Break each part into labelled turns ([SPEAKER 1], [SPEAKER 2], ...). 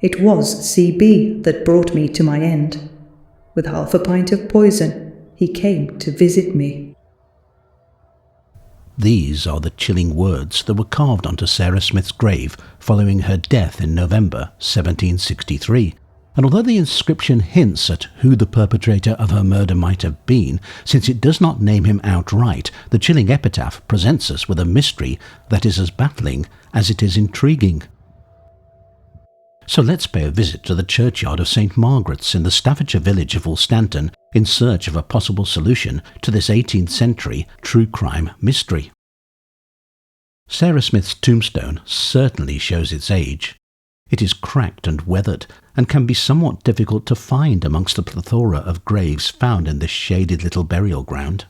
[SPEAKER 1] It was C.B. that brought me to my end. With half a pint of poison, he came to visit me.
[SPEAKER 2] These are the chilling words that were carved onto Sarah Smith's grave following her death in November 1763. And although the inscription hints at who the perpetrator of her murder might have been, since it does not name him outright, the chilling epitaph presents us with a mystery that is as baffling as it is intriguing. So let's pay a visit to the churchyard of St Margaret's in the Staffordshire village of Wolstanton in search of a possible solution to this 18th century true crime mystery. Sarah Smith's tombstone certainly shows its age. It is cracked and weathered and can be somewhat difficult to find amongst the plethora of graves found in this shaded little burial ground.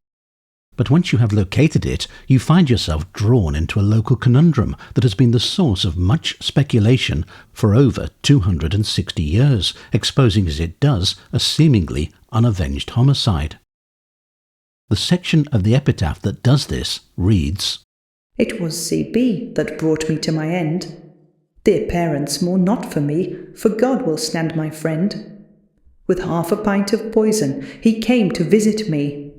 [SPEAKER 2] But once you have located it, you find yourself drawn into a local conundrum that has been the source of much speculation for over 260 years, exposing as it does a seemingly unavenged homicide. The section of the epitaph that does this reads,
[SPEAKER 1] "It was C.B. that brought me to my end. Dear parents, mourn not for me, for God will stand my friend. With half a pint of poison, he came to visit me.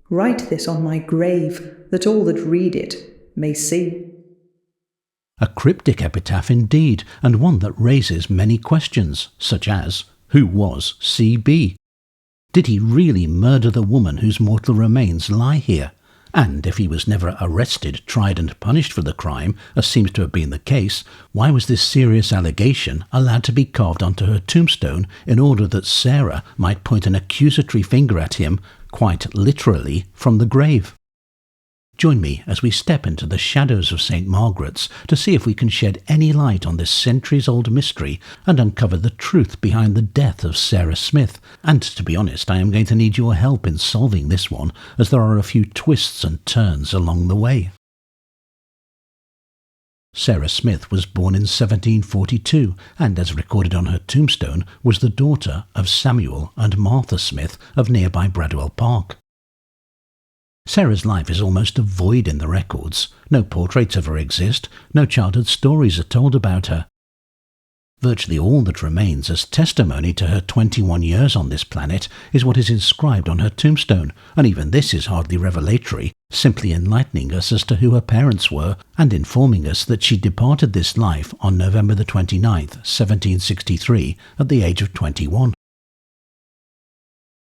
[SPEAKER 1] Write this on my grave, that all that read it may see."
[SPEAKER 2] A cryptic epitaph indeed, and one that raises many questions, such as, who was C.B.? Did he really murder the woman whose mortal remains lie here? And if he was never arrested, tried and punished for the crime, as seems to have been the case, why was this serious allegation allowed to be carved onto her tombstone in order that Sarah might point an accusatory finger at him, quite literally, from the grave? Join me as we step into the shadows of St Margaret's to see if we can shed any light on this centuries-old mystery and uncover the truth behind the death of Sarah Smith. And to be honest, I am going to need your help in solving this one, as there are a few twists and turns along the way. Sarah Smith was born in 1742 and, as recorded on her tombstone, was the daughter of Samuel and Martha Smith of nearby Bradwell Park. Sarah's life is almost a void in the records. No portraits of her exist, no childhood stories are told about her. Virtually all that remains as testimony to her 21 years on this planet is what is inscribed on her tombstone, and even this is hardly revelatory, simply enlightening us as to who her parents were and informing us that she departed this life on November the 29th, 1763, at the age of 21.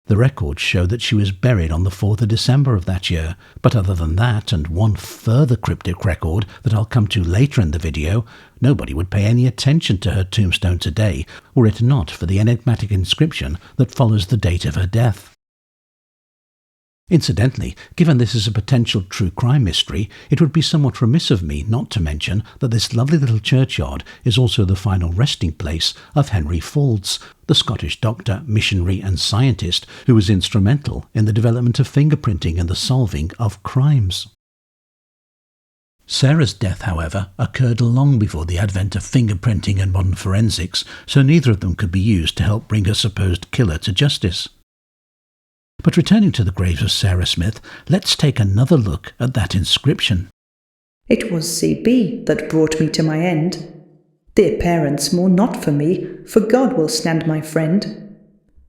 [SPEAKER 2] The records show that she was buried on the 4th of December of that year, but other than that and one further cryptic record that I'll come to later in the video, nobody would pay any attention to her tombstone today were it not for the enigmatic inscription that follows the date of her death. Incidentally, given this is a potential true crime mystery, it would be somewhat remiss of me not to mention that this lovely little churchyard is also the final resting place of Henry Faulds, the Scottish doctor, missionary and scientist who was instrumental in the development of fingerprinting and the solving of crimes. Sarah's death, however, occurred long before the advent of fingerprinting and modern forensics, so neither of them could be used to help bring her supposed killer to justice. But returning to the graves of Sarah Smith, let's take another look at that inscription.
[SPEAKER 1] "It was C.B. that brought me to my end. Dear parents, mourn not for me, for God will stand my friend.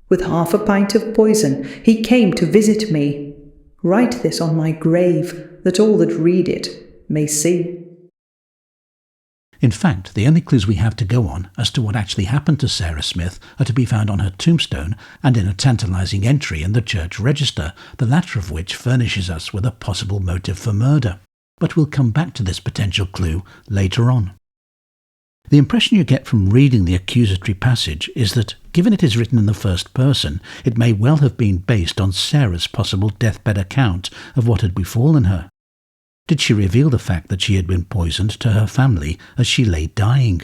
[SPEAKER 1] With half a pint of poison, he came to visit me. Write this on my grave, that all that read it may see."
[SPEAKER 2] In fact, the only clues we have to go on as to what actually happened to Sarah Smith are to be found on her tombstone and in a tantalising entry in the church register, the latter of which furnishes us with a possible motive for murder. But we'll come back to this potential clue later on. The impression you get from reading the accusatory passage is that, given it is written in the first person, it may well have been based on Sarah's possible deathbed account of what had befallen her. Did she reveal the fact that she had been poisoned to her family as she lay dying?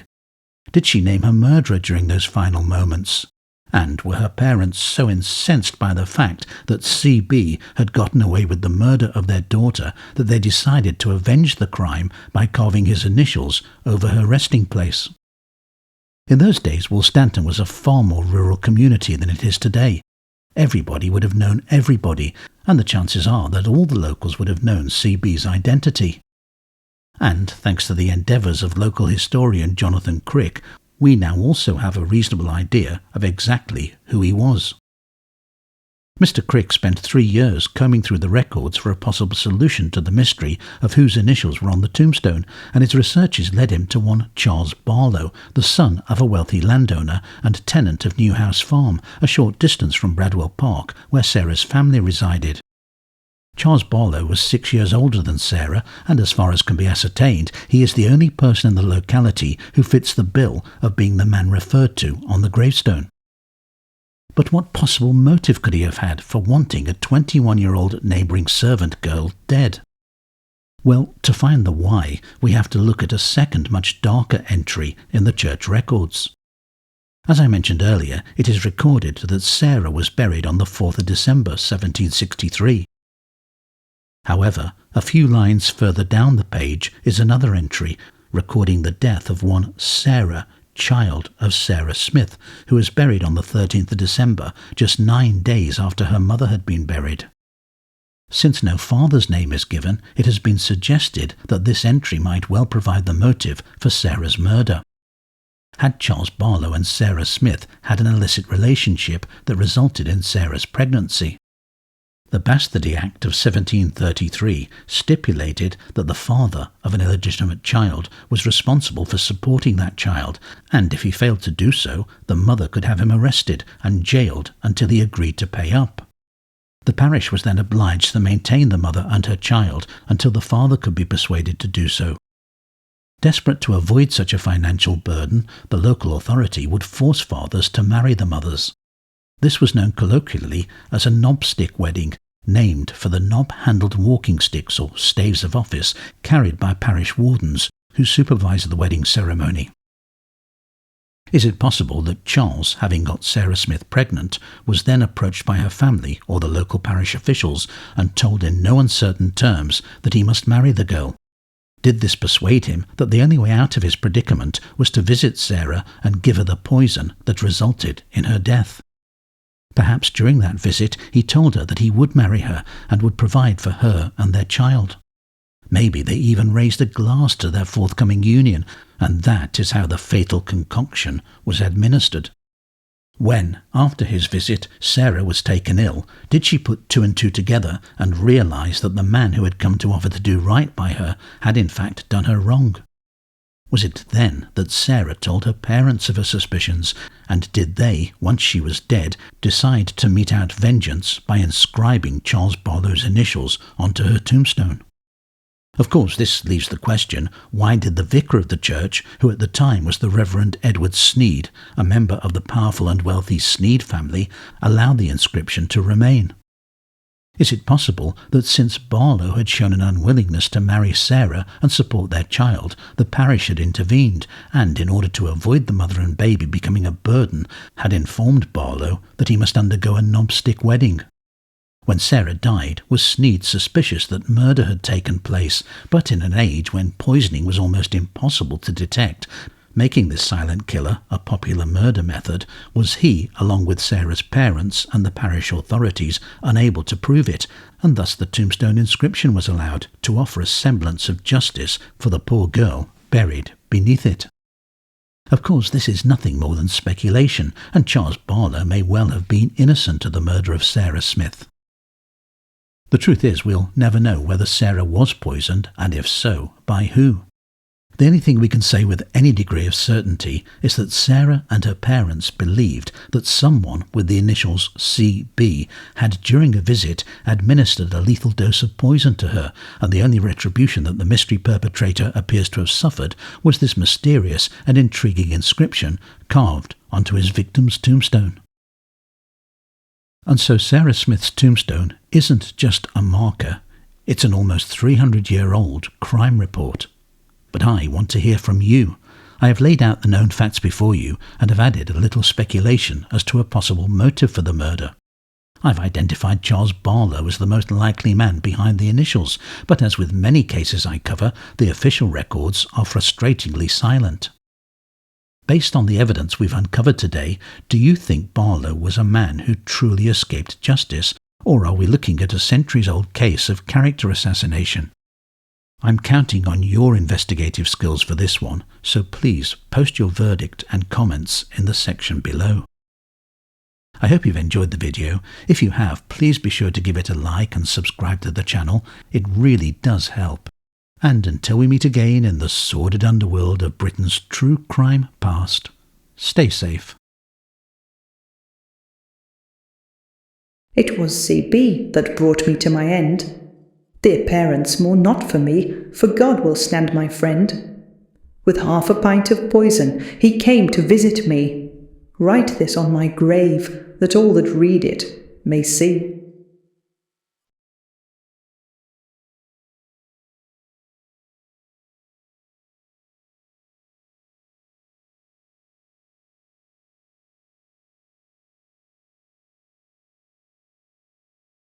[SPEAKER 2] Did she name her murderer during those final moments? And were her parents so incensed by the fact that C.B. had gotten away with the murder of their daughter that they decided to avenge the crime by carving his initials over her resting place? In those days, Wolstanton was a far more rural community than it is today. Everybody would have known everybody, and the chances are that all the locals would have known C.B.'s identity. And, thanks to the endeavours of local historian Jonathan Crick, we now also have a reasonable idea of exactly who he was. Mr. Crick spent 3 years combing through the records for a possible solution to the mystery of whose initials were on the tombstone, and his researches led him to one Charles Barlow, the son of a wealthy landowner and tenant of Newhouse Farm, a short distance from Bradwell Park, where Sarah's family resided. Charles Barlow was 6 years older than Sarah, and as far as can be ascertained, he is the only person in the locality who fits the bill of being the man referred to on the gravestone. But what possible motive could he have had for wanting a 21-year-old neighbouring servant girl dead? Well, to find the why, we have to look at a second, much darker entry in the church records. As I mentioned earlier, it is recorded that Sarah was buried on the 4th of December 1763. However, a few lines further down the page is another entry recording the death of one Sarah, child of Sarah Smith, who was buried on the 13th of December, just 9 days after her mother had been buried. Since no father's name is given, it has been suggested that this entry might well provide the motive for Sarah's murder. Had Charles Barlow and Sarah Smith had an illicit relationship that resulted in Sarah's pregnancy? The Bastardy Act of 1733 stipulated that the father of an illegitimate child was responsible for supporting that child, and if he failed to do so, the mother could have him arrested and jailed until he agreed to pay up. The parish was then obliged to maintain the mother and her child until the father could be persuaded to do so. Desperate to avoid such a financial burden, the local authority would force fathers to marry the mothers. This was known colloquially as a knobstick wedding, named for the knob-handled walking sticks or staves of office carried by parish wardens who supervised the wedding ceremony. Is it possible that Charles, having got Sarah Smith pregnant, was then approached by her family or the local parish officials and told in no uncertain terms that he must marry the girl? Did this persuade him that the only way out of his predicament was to visit Sarah and give her the poison that resulted in her death? Perhaps during that visit he told her that he would marry her and would provide for her and their child. Maybe they even raised a glass to their forthcoming union, and that is how the fatal concoction was administered. When, after his visit, Sarah was taken ill, did she put 2 and 2 together and realise that the man who had come to offer to do right by her had in fact done her wrong? Was it then that Sarah told her parents of her suspicions, and did they, once she was dead, decide to mete out vengeance by inscribing Charles Barlow's initials onto her tombstone? Of course, this leaves the question, why did the vicar of the church, who at the time was the Reverend Edward Sneed, a member of the powerful and wealthy Sneed family, allow the inscription to remain? Is it possible that since Barlow had shown an unwillingness to marry Sarah and support their child, the parish had intervened and, in order to avoid the mother and baby becoming a burden, had informed Barlow that he must undergo a knobstick wedding? When Sarah died, was Sneed suspicious that murder had taken place, but in an age when poisoning was almost impossible to detect, making this silent killer a popular murder method? Was he, along with Sarah's parents and the parish authorities, unable to prove it, and thus the tombstone inscription was allowed to offer a semblance of justice for the poor girl buried beneath it? Of course, this is nothing more than speculation, and Charles Barlow may well have been innocent of the murder of Sarah Smith. The truth is, we'll never know whether Sarah was poisoned, and if so, by who. The only thing we can say with any degree of certainty is that Sarah and her parents believed that someone with the initials C.B. had during a visit administered a lethal dose of poison to her, and the only retribution that the mystery perpetrator appears to have suffered was this mysterious and intriguing inscription carved onto his victim's tombstone. And so Sarah Smith's tombstone isn't just a marker, it's an almost 300-year-old crime report. But I want to hear from you. I have laid out the known facts before you and have added a little speculation as to a possible motive for the murder. I've identified Charles Barlow as the most likely man behind the initials, but as with many cases I cover, the official records are frustratingly silent. Based on the evidence we've uncovered today, do you think Barlow was a man who truly escaped justice, or are we looking at a centuries-old case of character assassination? I'm counting on your investigative skills for this one, so please post your verdict and comments in the section below. I hope you've enjoyed the video. If you have, please be sure to give it a like and subscribe to the channel. It really does help. And until we meet again in the sordid underworld of Britain's true crime past, stay safe.
[SPEAKER 1] It was CB that brought me to my end. Dear parents, more not for me, for God will stand my friend. With half a pint of poison, he came to visit me. Write this on my grave, that all that read it may see.